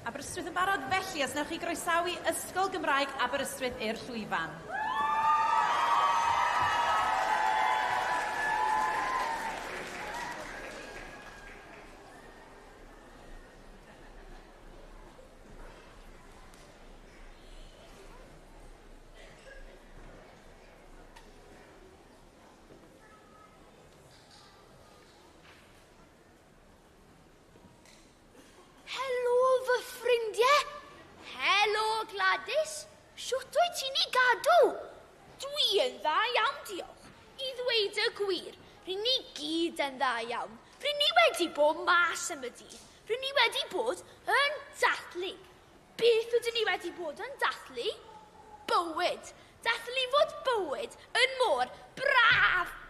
Aberystwyth yn barod felly, os newch chi groesawu Ysgol Gymraeg Aberystwyth i'r llwyfan. Siwt wyt ti'n ei gadw? Dwi yn dda iawn, diolch. I ddweud y gwir, rydyn ni gyd yn dda iawn. Rydyn ni wedi bod mas am y dydd. Rydyn ni wedi bod yn dathlu. Beth ydyn ni wedi bod yn dathlu? Bywyd. Dathlu fod bywyd yn môr braf